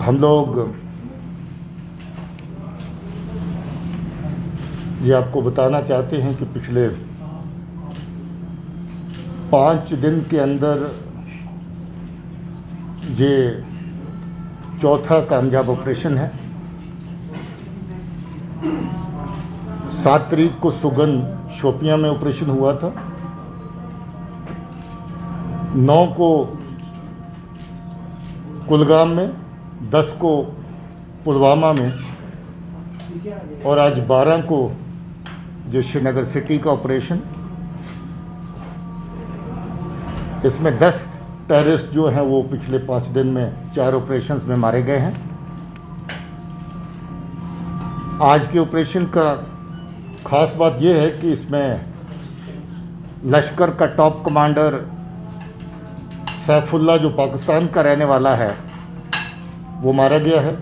हम लोग ये आपको बताना चाहते हैं कि पिछले 5 दिन के अंदर ये चौथा कामयाब ऑपरेशन है। 7 तारीख को सुगन शोपियां में ऑपरेशन हुआ था, 9 को कुलगाम में, 10 को पुलवामा में और आज 12 को जो श्रीनगर सिटी का ऑपरेशन। इसमें 10 टेररिस्ट जो हैं वो पिछले 5 दिन में 4 ऑपरेशंस में मारे गए हैं। आज के ऑपरेशन का ख़ास बात यह है कि इसमें लश्कर का टॉप कमांडर सैफुल्ला, जो पाकिस्तान का रहने वाला है, वो मारा गया है।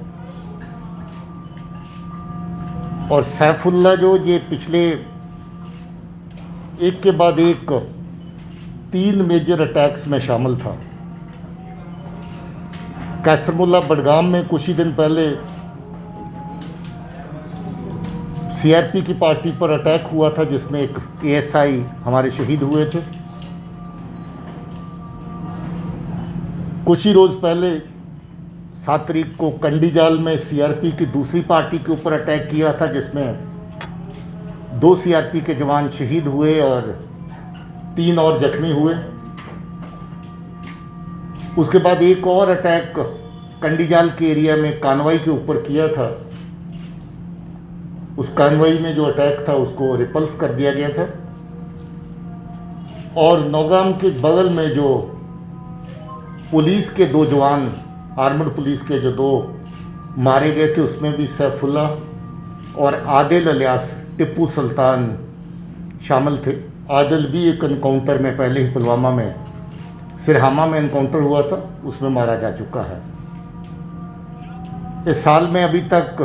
और सैफुल्ला जो ये पिछले एक के बाद एक 3 मेजर अटैक्स में शामिल था। कैसरमुल्ला बडगाम में कुछ ही दिन पहले सीआरपी की पार्टी पर अटैक हुआ था, जिसमें एक एएसआई हमारे शहीद हुए थे। कुछ ही रोज़ पहले 7 तारीख को कंडीजाल में सीआरपी की दूसरी पार्टी के ऊपर अटैक किया था, जिसमें 2 सीआरपी के जवान शहीद हुए और 3 और जख्मी हुए। उसके बाद एक और अटैक कंडीजाल के एरिया में कानवाई के ऊपर किया था। उस कानवाई में जो अटैक था उसको रिपल्स कर दिया गया था। और नौगाम के बगल में जो पुलिस के 2 जवान, आर्मड पुलिस के जो 2 मारे गए थे, उसमें भी सैफुल्ला और आदिल अलियास टिप्पू सुल्तान शामिल थे। आदिल भी एक एनकाउंटर में पहले ही पुलवामा में सिरहामा में एनकाउंटर हुआ था, उसमें मारा जा चुका है। इस साल में अभी तक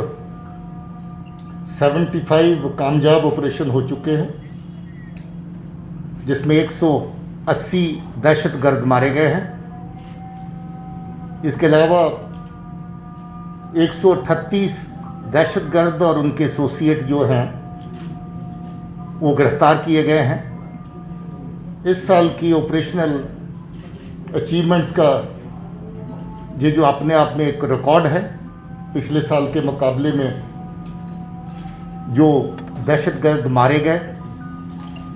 75 कामयाब ऑपरेशन हो चुके हैं, जिसमें 180 दहशतगर्द मारे गए हैं। इसके अलावा 138 दहशतगर्द और उनके एसोसिएट जो हैं वो गिरफ्तार किए गए हैं। इस साल की ऑपरेशनल अचीवमेंट्स का ये जो अपने आप में एक रिकॉर्ड है। पिछले साल के मुकाबले में जो दहशतगर्द मारे गए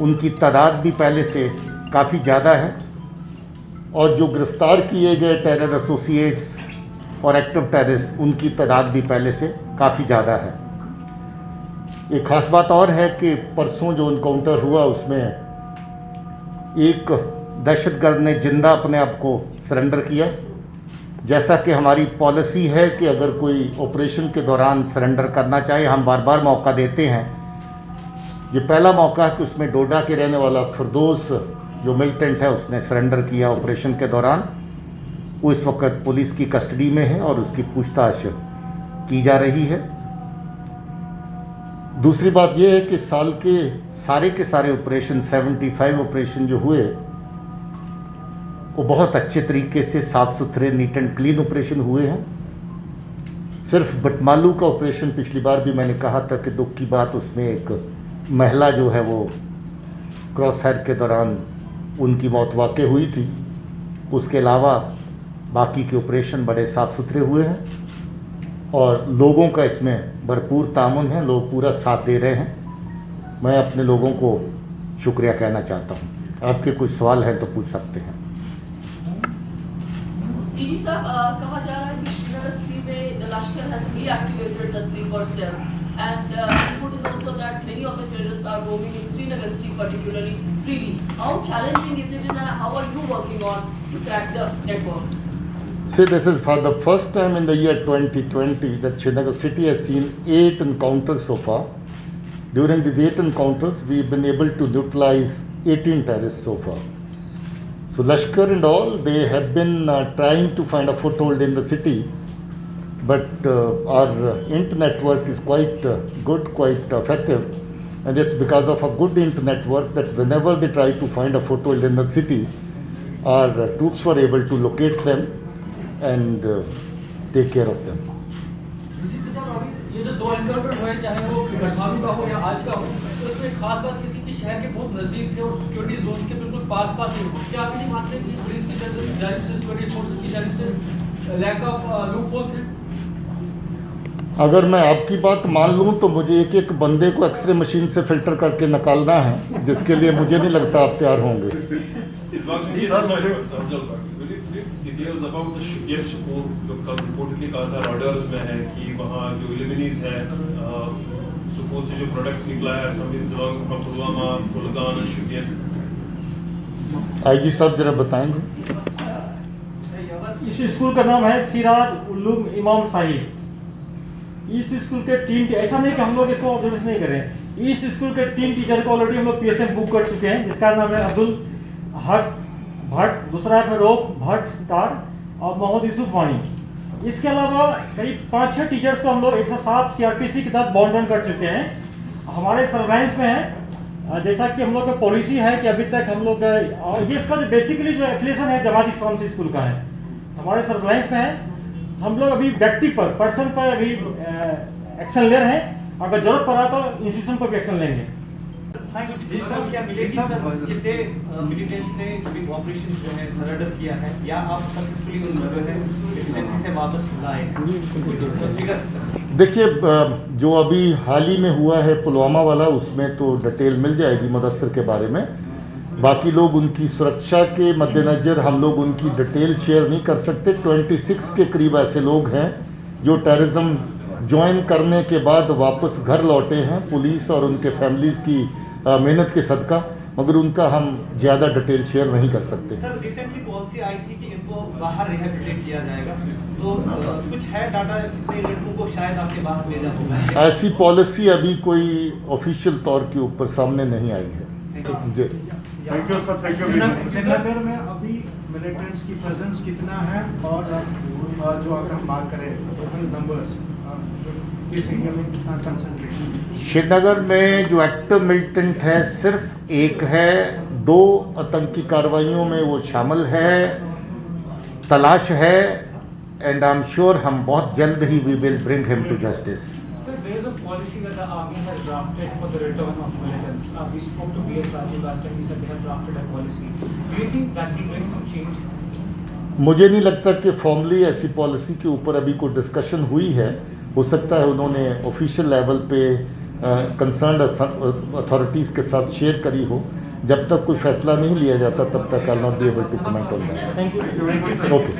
उनकी तादाद भी पहले से काफ़ी ज़्यादा है, और जो गिरफ्तार किए गए टेरर एसोसिएट्स और एक्टिव टेररिस्ट उनकी तादाद भी पहले से काफ़ी ज़्यादा है। एक ख़ास बात और है कि परसों जो इनकाउंटर हुआ उसमें एक दहशतगर्द ने जिंदा अपने आप को सरेंडर किया। जैसा कि हमारी पॉलिसी है कि अगर कोई ऑपरेशन के दौरान सरेंडर करना चाहे, हम बार बार मौका देते हैं। ये पहला मौका है कि उसमें डोडा के रहने वाला फिरदौस जो मिलिटेंट है उसने सरेंडर किया ऑपरेशन के दौरान। वो इस वक्त पुलिस की कस्टडी में है और उसकी पूछताछ की जा रही है। दूसरी बात यह है कि साल के सारे ऑपरेशन 75 ऑपरेशन जो हुए वो बहुत अच्छे तरीके से साफ़ सुथरे नीट एंड क्लीन ऑपरेशन हुए हैं। सिर्फ बटमालू का ऑपरेशन पिछली बार भी मैंने कहा था कि दुख की बात, उसमें एक महिला जो है वो क्रॉस फायर के दौरान उनकी मौत वाक़ई हुई थी। उसके अलावा बाकी के ऑपरेशन बड़े साफ़ सुथरे हुए हैं और लोगों का इसमें भरपूर तामुन है, लोग पूरा साथ दे रहे हैं। मैं अपने लोगों को शुक्रिया कहना चाहता हूँ। आपके कुछ सवाल हैं तो पूछ सकते हैं। डीजी साहब, कहा जा रहा है कि श्रीनगर सिटी में लश्कर has reactivated the sleeper cells and input is also that many of the terrorists are roaming in Srinagar city particularly freely. How challenging is it and how are you working on to crack the network? See, this is for the first time in the year 2020 that Srinagar city has seen 8 encounters so far. During these 8 encounters, we've been able to neutralize 18 terrorists so far. So Lashkar and all, they have been trying to find a foothold in the city, but our internet network is quite good, quite effective, and it's because of a good internet network that whenever they try to find a foothold in the city, our troops were able to locate them and take care of them. ये जो 2 encounter हुए, चाहे वो गढ़वालू का हो या आज का हो, तो इसमें एक खास बात ये थी कि शहर के बहुत नज़दीक थे और सिक्योरिटी जोन्स के बिल्कुल पास ही हो। क्या आप ये मानते हैं कि पुलिस की जानिब से, सिक्योरिटी फोर्सेस की जानिब से लैक ऑफ लूप होल्स हैं? अगर मैं आपकी बात मान लूं तो मुझे एक एक बंदे को एक्सरे मशीन से फिल्टर करके निकालना है, जिसके लिए मुझे नहीं लगता आप तैयार होंगे। डिटेल्स अबाउट द स्कूल जो कल रिपोर्टेडली कहा था रॉडर्स में है कि वहाँ जो इल्यूमिनीज है स्कूल से जो प्रोडक्ट निकला है something belong from Pulwama, Kulgam and Shopian. IG साहब जरा बताएंगे। इस स्कूल का नाम है सिराज उल्लूम इमाम साहिब। इस स्कूल के 3 ऐसा नहीं कि हम लोग इसको ऑब्जर्वेशन नहीं कर रहे हैं। इस स्कूल के 3 टीचर को ऑलरेडी हम लोग पीएसएम बुक कर चुके हैं, जिसका नाम है अब्दुल हक भट्ट, दूसरा है फिरोग भट्ट टार और मोहम्मद यूसुफ वानी। इसके अलावा करीब 5-6 टीचर्स को हम लोग 107 सीआरपीसी के तहत बॉन्ड ऑन कर चुके हैं, हमारे सर्वेलेंस में है। जैसा कि हम लोग का पॉलिसी है कि अभी तक हम लोग ये इसका जो बेसिकली जो एफिलिएशन है जमात इस्लाम से स्कूल का है, हमारे सर्वेलेंस में है। हम लोग अभी व्यक्ति पर पर्सन पर अभी एक्शन ले रहे हैं, अगर जरूरत पड़ा तो इंस्टीट्यूशन पर भी एक्शन लेंगे। क्या मिलेगी सर कितने मिलिटेंट्स ने जो ऑपरेशन जो है सरेंडर किया है या आप सक्सेसफुली उन जो है मिलिटेंसी से वापस लाए हैं? देखिए, जो अभी हाल ही में हुआ है पुलवामा वाला, उसमें तो डिटेल मिल जाएगी मुदस्सिर के बारे में। बाकी लोग उनकी सुरक्षा के मद्देनज़र हम लोग उनकी डिटेल शेयर नहीं कर सकते। 26 के करीब ऐसे लोग हैं जो टेररिज्म ज्वाइन करने के बाद वापस घर लौटे हैं, पुलिस और उनके फैमिलीज़ की मेहनत के सदका, मगर उनका हम ज़्यादा डिटेल शेयर नहीं कर सकते। सर रिसेंटली पॉलिसी आई थी कि इनको बाहर रिहेबिलिटेट किया जाएगा, तो कुछ है डाटा इतने लड़कों को शायद आपके बाहर भेजा होगा? ऐसी पॉलिसी अभी कोई ऑफिशियल तौर के ऊपर सामने नहीं आई है जी। Thank you sir, thank you. Srinagar में अभी मिलिटेंट्स की प्रेजेंस कितना है और जो अगर हम बात करें टोटल नंबर्स इस एरिया में कितना कंसंट्रेशन? श्रीनगर में जो एक्टिव मिलिटेंट है सिर्फ एक है, 2 आतंकी कार्रवाइयों में वो शामिल है, तलाश है, एंड आई एम श्योर हम बहुत जल्द ही we will bring him to justice. Sir, there is a policy that the army has drafted for the return of militants. We spoke to B.S. Raju last time. He said they have drafted a policy. Do you think that will bring some change? मुझे नहीं लगता कि formally ऐसी policy के ऊपर अभी कोई discussion हुई है। हो सकता है उन्होंने ऑफिशियल लेवल पे कंसर्न्ड अथॉरिटीज़ के साथ शेयर करी हो। जब तक कोई फैसला नहीं लिया जाता तब तक I not be able to comment on that. Thank you. Okay.